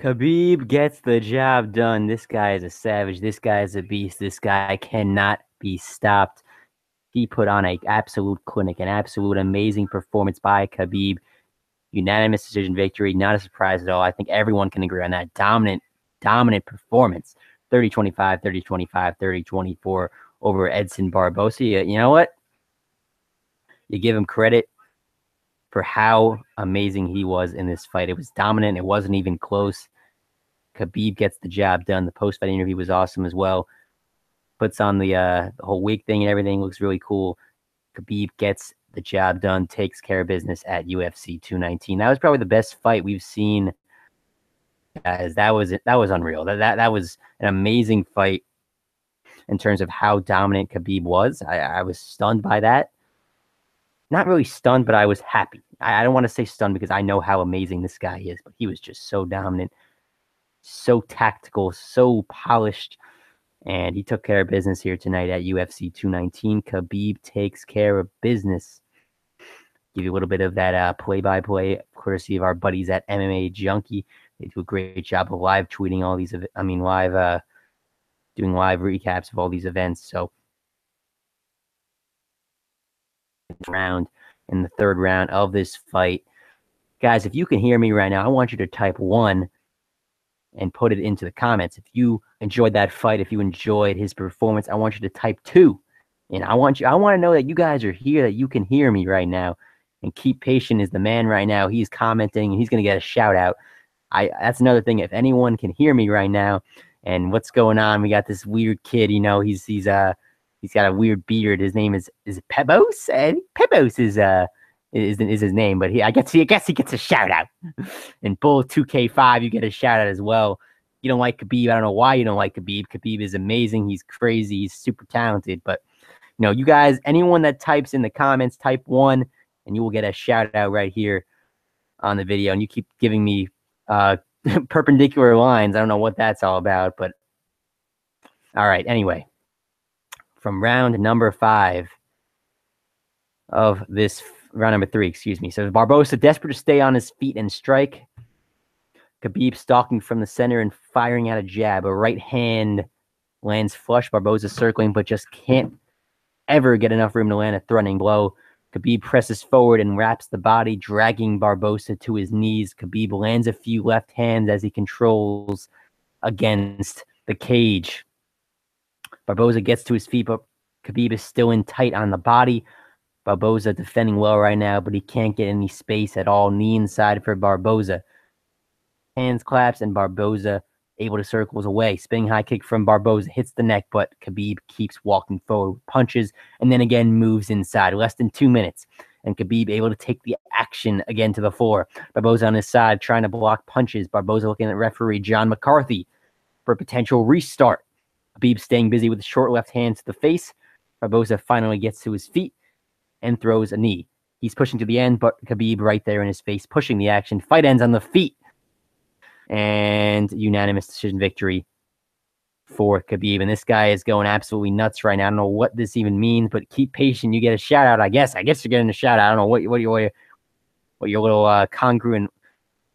Khabib gets the job done. This guy is a savage. This guy is a beast. This guy cannot be stopped. He put on an absolute clinic, an absolute amazing performance by Khabib. Unanimous decision victory. Not a surprise at all. I think everyone can agree on that. Dominant performance. 30-25, 30-25, 30-24 over Edson Barboza. You know what? You give him credit for how amazing he was in this fight. It was dominant. It wasn't even close. Khabib gets the job done. The post-fight interview was awesome as well. Puts on the whole wig thing and everything. Looks really cool. Khabib gets the job done, takes care of business at UFC 219. That was probably the best fight we've seen, guys. That was unreal. That was an amazing fight in terms of how dominant Khabib was. I was stunned by that. Not really stunned, but I was happy. I don't want to say stunned because I know how amazing this guy is, but he was just so dominant, so tactical, so polished, and he took care of business here tonight at UFC 219. Khabib takes care of business. Give you a little bit of that play-by-play, courtesy of our buddies at MMA Junkie. They do a great job of live tweeting all these, doing live recaps of all these events. So, in the third round of this fight, guys, if you can hear me right now, I want you to type 1 and put it into the comments. If you enjoyed that fight, if you enjoyed his performance, I want you to type 2. And I want to know that you guys are here, that you can hear me right now. And Keep Patient is the man right now. He's commenting and he's going to get a shout out. That's another thing. If anyone can hear me right now and what's going on, we got this weird kid, he's got a weird beard. His name is Pebos. Pebos is his name, but I guess he gets a shout out. And Bull 2K5, you get a shout out as well. You don't like Khabib. I don't know why you don't like Khabib. Khabib is amazing. He's crazy. He's super talented. But you guys, anyone that types in the comments, type 1, and you will get a shout out right here on the video. And you keep giving me perpendicular lines. I don't know what that's all about, but all right. Anyway, from round number 5 of this round number 3, excuse me. So Barboza desperate to stay on his feet and strike. Khabib stalking from the center and firing out a jab. A right hand lands flush. Barboza circling, but just can't ever get enough room to land a threatening blow. Khabib presses forward and wraps the body, dragging Barboza to his knees. Khabib lands a few left hands as he controls against the cage. Barboza gets to his feet, but Khabib is still in tight on the body. Barboza defending well right now, but he can't get any space at all. Knee inside for Barboza. Hands claps, and Barboza able to circles away. Spinning high kick from Barboza hits the neck, but Khabib keeps walking forward with punches, and then again moves inside. Less than 2 minutes, and Khabib able to take the action again to the floor. Barboza on his side trying to block punches. Barboza looking at referee John McCarthy for a potential restart. Khabib staying busy with the short left hand to the face. Barboza finally gets to his feet and throws a knee. He's pushing to the end, but Khabib right there in his face, pushing the action. Fight ends on the feet. And unanimous decision victory for Khabib. And this guy is going absolutely nuts right now. I don't know what this even means, but Keep Patient. You get a shout out, I guess. I guess you're getting a shout out. I don't know what your little congruent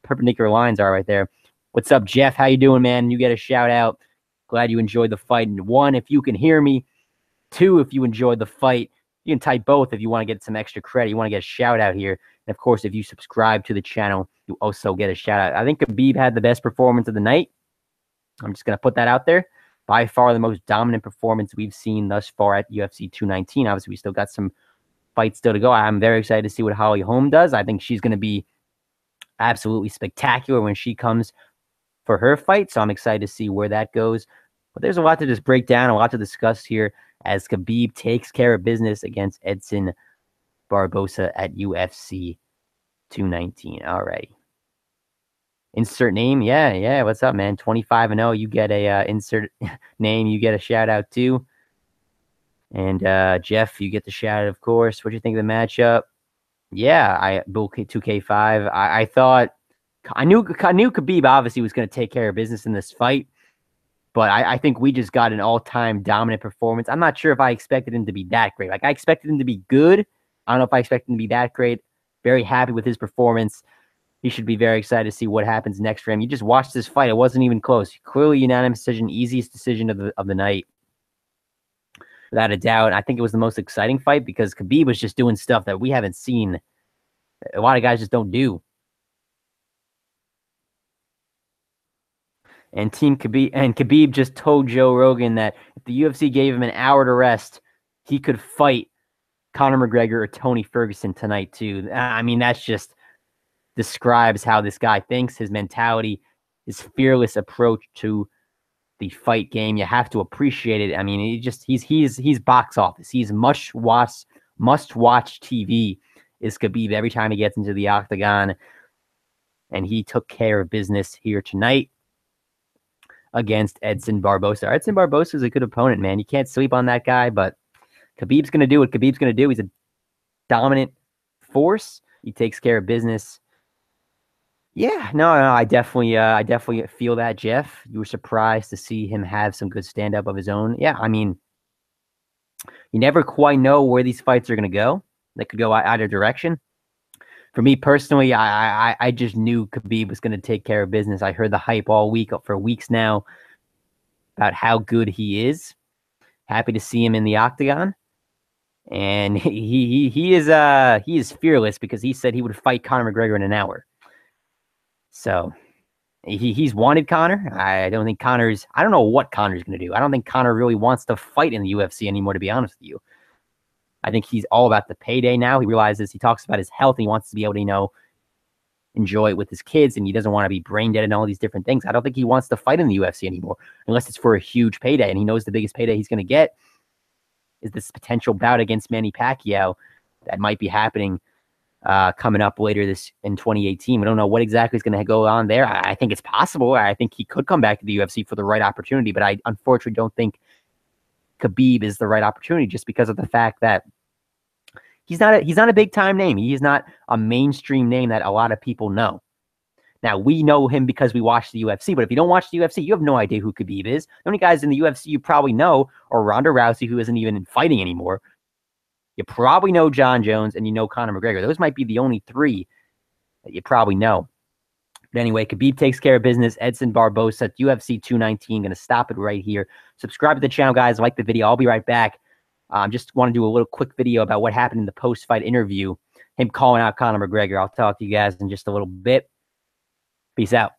perpendicular lines are right there. What's up, Jeff? How you doing, man? You get a shout out. Glad you enjoyed the fight. And 1, if you can hear me. 2, if you enjoyed the fight. You can type both if you want to get some extra credit. You want to get a shout out here. And of course, if you subscribe to the channel, you also get a shout out. I think Khabib had the best performance of the night. I'm just going to put that out there. By far the most dominant performance we've seen thus far at UFC 219. Obviously, we still got some fights still to go. I'm very excited to see what Holly Holm does. I think she's going to be absolutely spectacular when she comes for her fight. So I'm excited to see where that goes. But there's a lot to just break down, a lot to discuss here as Khabib takes care of business against Edson Barboza at UFC 219. All right. Insert name. Yeah. What's up, man? 25-0. You get a insert name. You get a shout out too. And Jeff, you get the shout out, of course. What do you think of the matchup? Yeah, Bull 2K5. I knew Khabib obviously was going to take care of business in this fight. But I think we just got an all-time dominant performance. I'm not sure if I expected him to be that great. Like, I expected him to be good. I don't know if I expected him to be that great. Very happy with his performance. he should be very excited to see what happens next for him. You just watched this fight. It wasn't even close. Clearly unanimous decision, easiest decision of the night. Without a doubt. I think it was the most exciting fight because Khabib was just doing stuff that we haven't seen. A lot of guys just don't do. And Khabib just told Joe Rogan that if the UFC gave him an hour to rest, he could fight Conor McGregor or Tony Ferguson tonight too. I mean, that's just describes how this guy thinks, his mentality, his fearless approach to the fight game. You have to appreciate it. I mean, he's box office. He's must watch TV is Khabib every time he gets into the octagon. And he took care of business here tonight against Edson Barboza. Edson Barboza is a good opponent, man. You can't sleep on that guy, but Khabib's going to do what Khabib's going to do. He's a dominant force. He takes care of business. Yeah, no, I definitely feel that, Jeff. You were surprised to see him have some good stand-up of his own. Yeah, I mean, you never quite know where these fights are going to go. They could go either direction. For me personally, I just knew Khabib was going to take care of business. I heard the hype all week, for weeks now, about how good he is. Happy to see him in the octagon. And he is fearless because he said he would fight Conor McGregor in an hour. So he's wanted Conor. I don't know what Conor's going to do. I don't think Conor really wants to fight in the UFC anymore, to be honest with you. I think he's all about the payday now. He realizes he talks about his health and he wants to be able to, enjoy it with his kids, and he doesn't want to be brain dead and all these different things. I don't think he wants to fight in the UFC anymore unless it's for a huge payday, and he knows the biggest payday he's going to get is this potential bout against Manny Pacquiao that might be happening coming up later in 2018. We don't know what exactly is going to go on there. I think it's possible. I think he could come back to the UFC for the right opportunity, but I unfortunately don't think Khabib is the right opportunity just because of the fact that he's not a big time name. He's not a mainstream name that a lot of people know. Now, we know him because we watch the UFC, but if you don't watch the UFC, you have no idea who Khabib is. The only guys in the UFC you probably know are Ronda Rousey, who isn't even fighting anymore. You probably know John Jones, and you know Conor McGregor. Those might be the only three that you probably know. But anyway, Khabib takes care of business. Edson Barboza, UFC 219. Going to stop it right here. Subscribe to the channel, guys. Like the video. I'll be right back. Just want to do a little quick video about what happened in the post-fight interview. Him calling out Conor McGregor. I'll talk to you guys in just a little bit. Peace out.